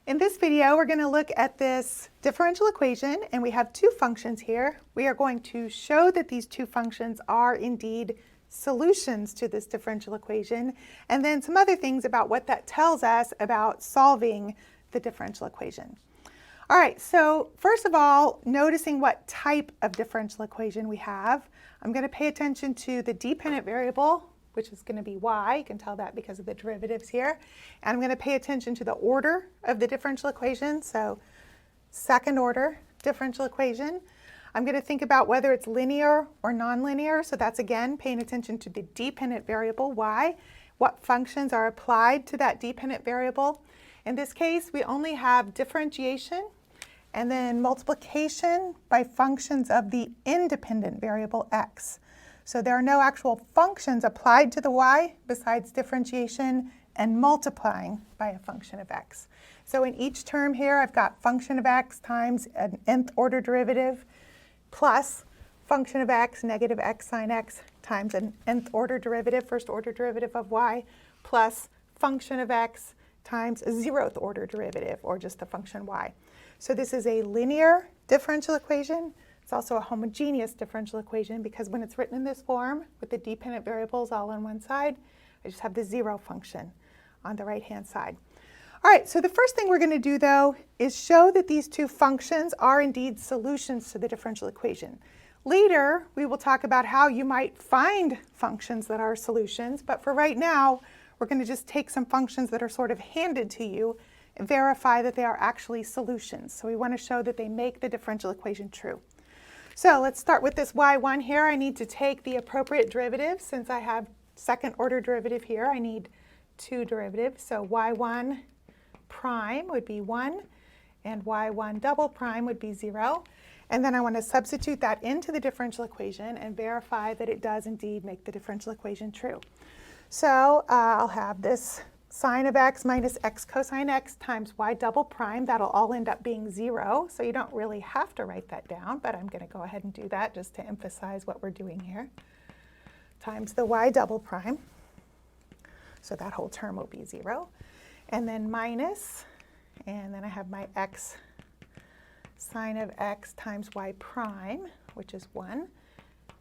In this video, we're going to look at this differential equation, and we have two functions here. We are going to show that these two functions are indeed solutions to this differential equation, and then some other things about what that tells us about solving the differential equation. All right, so first of all, noticing what type of differential equation we have, I'm going to pay attention to the dependent variable, which is going to be y. You can tell that because of the derivatives here. And I'm going to pay attention to the order of the differential equation, so second order differential equation. I'm going to think about whether it's linear or nonlinear, so that's again paying attention to the dependent variable y, what functions are applied to that dependent variable. In this case, we only have differentiation and then multiplication by functions of the independent variable x. So there are no actual functions applied to the y besides differentiation and multiplying by a function of x. So in each term here, I've got function of x times an nth order derivative plus function of x, negative x sine x, times an nth order derivative, first order derivative of y, plus function of x times a zeroth order derivative, or just the function y. So this is a linear differential equation. It's also a homogeneous differential equation because when it's written in this form with the dependent variables all on one side, I just have the zero function on the right-hand side. All right, so the first thing we're going to do, though, is show that these two functions are indeed solutions to the differential equation. Later, we will talk about how you might find functions that are solutions, but for right now, we're going to just take some functions that are sort of handed to you and verify that they are actually solutions. So we want to show that they make the differential equation true. So let's start with this y1 here. I need to take the appropriate derivative. Since I have second order derivative here, I need two derivatives. So y1 prime would be 1, and y1 double prime would be 0. And then I want to substitute that into the differential equation and verify that it does indeed make the differential equation true. So I'll have this sine of x minus x cosine x times y double prime. That'll all end up being 0, so you don't really have to write that down, but I'm going to go ahead and do that just to emphasize what we're doing here, times the y double prime. So that whole term will be 0. And then minus, and then I have my x sine of x times y prime, which is 1,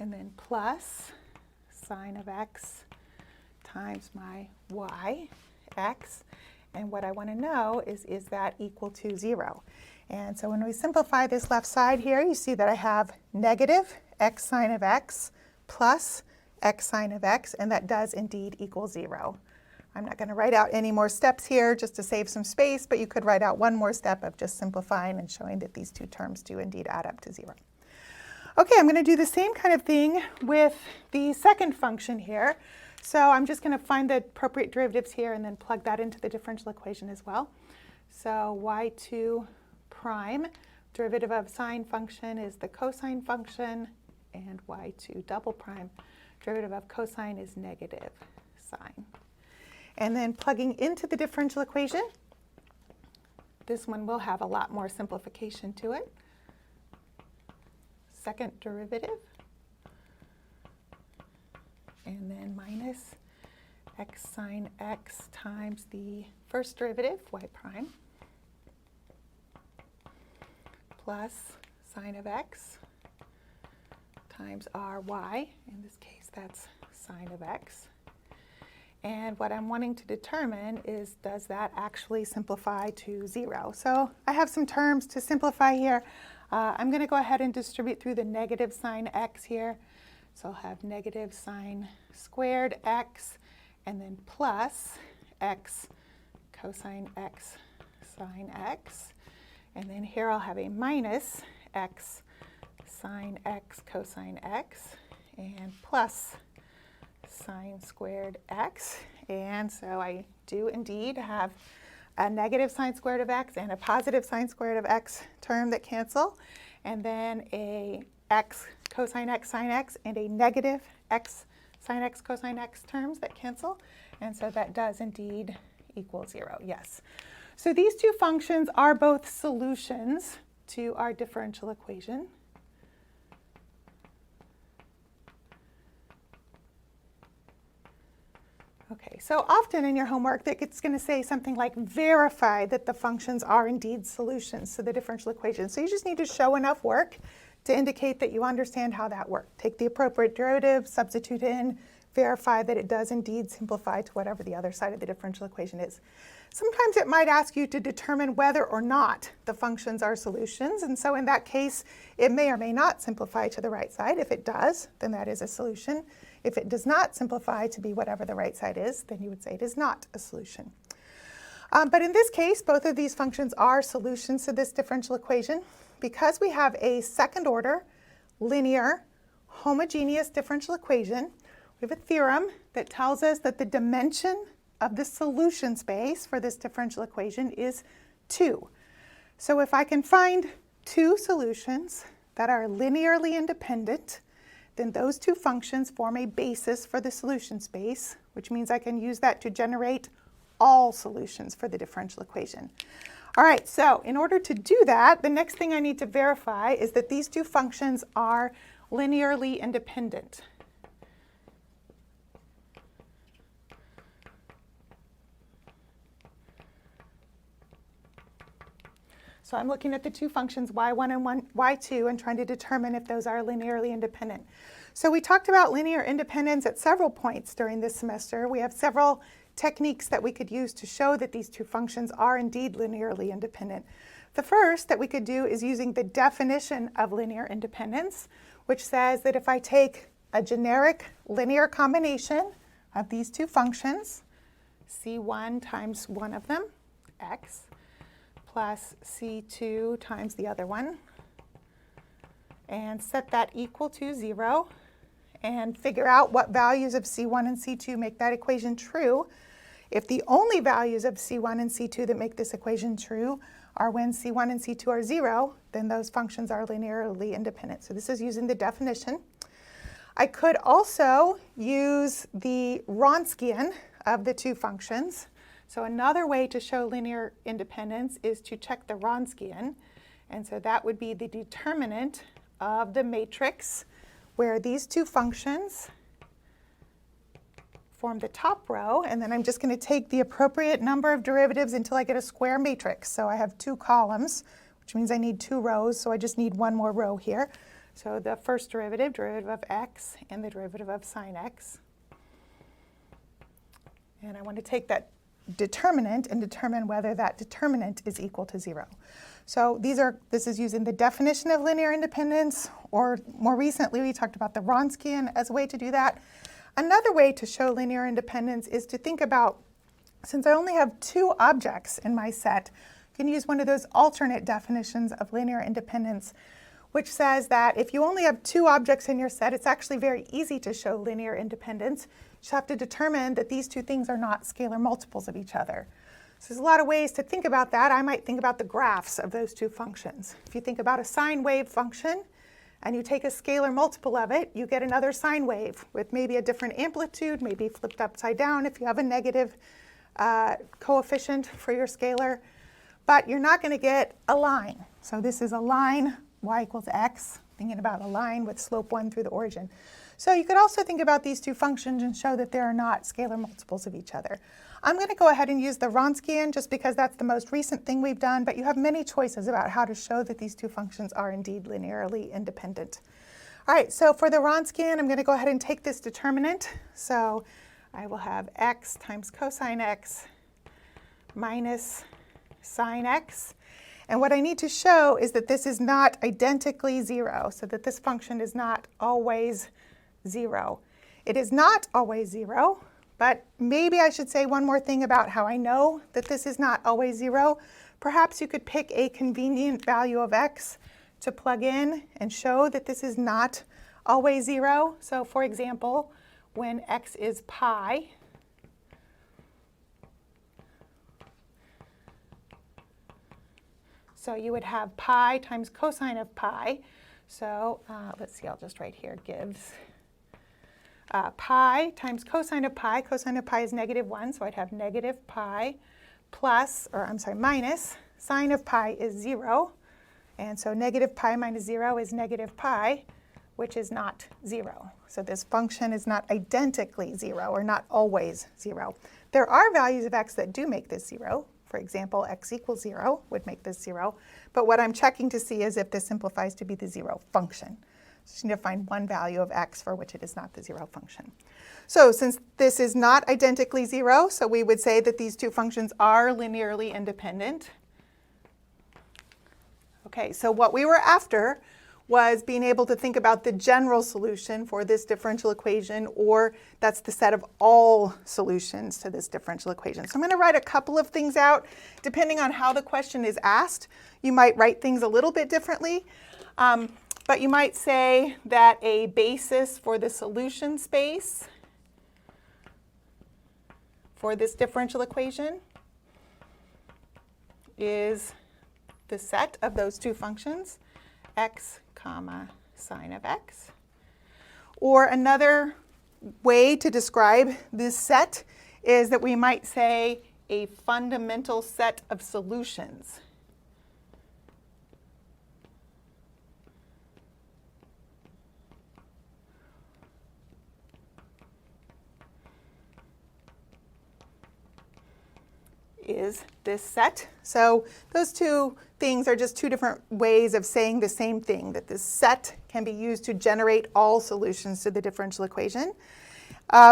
and then plus sine of x times my y, x, and what I want to know is that equal to 0? And so when we simplify this left side here, you see that I have negative x sine of x plus x sine of x, and that does indeed equal 0. I'm not going to write out any more steps here just to save some space, but you could write out one more step of just simplifying and showing that these two terms do indeed add up to 0. Okay, I'm going to do the same kind of thing with the second function here. So I'm just going to find the appropriate derivatives here and then plug that into the differential equation as well. So y2 prime, derivative of sine function is the cosine function, and y2 double prime, derivative of cosine is negative sine. And then plugging into the differential equation, this one will have a lot more simplification to it. Second derivative, and then minus x sine x times the first derivative, y prime, plus sine of x times ry. In this case, that's sine of x. And what I'm wanting to determine is, does that actually simplify to 0? So I have some terms to simplify here. I'm going to go ahead and distribute through the negative sine x here. So I'll have negative sine squared x, and then plus x cosine x sine x. And then here I'll have a minus x sine x cosine x, and plus sine squared x. And so I do indeed have a negative sine squared of x and a positive sine squared of x term that cancel, and then a x cosine x sine x and a negative x sine x cosine x terms that cancel. And so that does indeed equal 0, yes. So these two functions are both solutions to our differential equation. Okay, so often in your homework it's going to say something like verify that the functions are indeed solutions to the differential equation. So you just need to show enough work to indicate that you understand how that works. Take the appropriate derivative, substitute in, verify that it does indeed simplify to whatever the other side of the differential equation is. Sometimes it might ask you to determine whether or not the functions are solutions, and so in that case it may or may not simplify to the right side. If it does, then that is a solution. If it does not simplify to be whatever the right side is, then you would say it is not a solution. But in this case, both of these functions are solutions to this differential equation because we have a second order, linear, homogeneous differential equation. We have a theorem that tells us that the dimension of the solution space for this differential equation is 2. So if I can find two solutions that are linearly independent, then those two functions form a basis for the solution space, which means I can use that to generate all solutions for the differential equation. All right, so in order to do that, the next thing I need to verify is that these two functions are linearly independent. So I'm looking at the two functions y1 and y2 and trying to determine if those are linearly independent. So we talked about linear independence at several points during this semester. We have several techniques that we could use to show that these two functions are indeed linearly independent. The first that we could do is using the definition of linear independence, which says that if I take a generic linear combination of these two functions, c1 times one of them, x, plus c2 times the other one, and set that equal to 0, and figure out what values of c1 and c2 make that equation true. If the only values of c1 and c2 that make this equation true are when c1 and c2 are 0, then those functions are linearly independent. So this is using the definition. I could also use the Wronskian of the two functions. So another way to show linear independence is to check the Wronskian. And so that would be the determinant of the matrix where these two functions form the top row. And then I'm just going to take the appropriate number of derivatives until I get a square matrix. So I have two columns, which means I need two rows. So I just need one more row here. So the first derivative, derivative of x, and the derivative of sine x. And I want to take that determinant and determine whether that determinant is equal to 0. So this is using the definition of linear independence, or more recently we talked about the Wronskian as a way to do that. Another way to show linear independence is to think about, since I only have two objects in my set, I can use one of those alternate definitions of linear independence, which says that if you only have two objects in your set, it's actually very easy to show linear independence. You just have to determine that these two things are not scalar multiples of each other. So there's a lot of ways to think about that. I might think about the graphs of those two functions. If you think about a sine wave function and you take a scalar multiple of it, you get another sine wave with maybe a different amplitude, maybe flipped upside down if you have a negative coefficient for your scalar. But you're not going to get a line. So this is a line, y equals x, thinking about a line with slope 1 through the origin. So you could also think about these two functions and show that they are not scalar multiples of each other. I'm going to go ahead and use the Wronskian just because that's the most recent thing we've done, but you have many choices about how to show that these two functions are indeed linearly independent. All right, so for the Wronskian, I'm going to go ahead and take this determinant. So I will have x times cosine x minus sine x. And what I need to show is that this is not identically 0, so that this function is not always 0. It is not always 0, but maybe I should say one more thing about how I know that this is not always 0. Perhaps you could pick a convenient value of x to plug in and show that this is not always 0. So for example, when x is pi, so you would have pi times cosine of pi. So let's see, I'll just write here, gives pi times cosine of pi. Cosine of pi is -1, so I'd have negative pi plus, or I'm sorry, minus, sine of pi is 0. And so negative pi minus 0 is negative pi, which is not 0. So this function is not identically 0 or not always 0. There are values of x that do make this 0. For example, x equals 0 would make this 0. But what I'm checking to see is if this simplifies to be the 0 function. So you need to find one value of x for which it is not the 0 function. So since this is not identically 0, so we would say that these two functions are linearly independent. Okay, so what we were after was being able to think about the general solution for this differential equation, or that's the set of all solutions to this differential equation. So I'm going to write a couple of things out. Depending on how the question is asked, you might write things a little bit differently. But you might say that a basis for the solution space for this differential equation is the set of those two functions, x comma sine of x. Or another way to describe this set is that we might say a fundamental set of solutions. Is this set. So those two things are just two different ways of saying the same thing, that this set can be used to generate all solutions to the differential equation.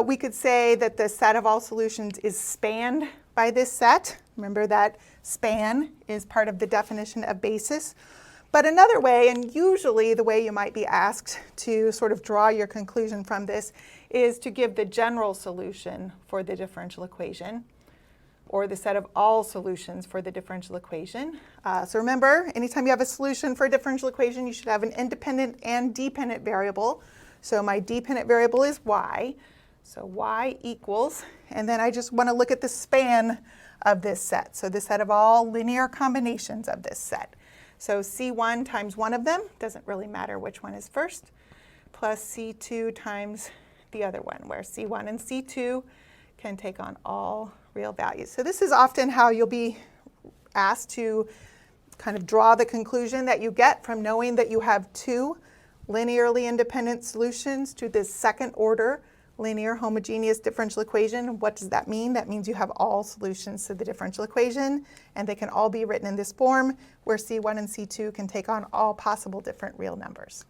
We could say that the set of all solutions is spanned by this set. Remember that span is part of the definition of basis. But another way, and usually the way you might be asked to sort of draw your conclusion from this, is to give the general solution for the differential equation, or the set of all solutions for the differential equation. So remember, anytime you have a solution for a differential equation, you should have an independent and dependent variable. So my dependent variable is y. So y equals, and then I just want to look at the span of this set. So the set of all linear combinations of this set. So C1 times one of them, doesn't really matter which one is first, plus C2 times the other one, where C1 and C2 can take on all real values. So this is often how you'll be asked to kind of draw the conclusion that you get from knowing that you have two linearly independent solutions to this second order linear homogeneous differential equation. What does that mean? That means you have all solutions to the differential equation, and they can all be written in this form where C1 and C2 can take on all possible different real numbers.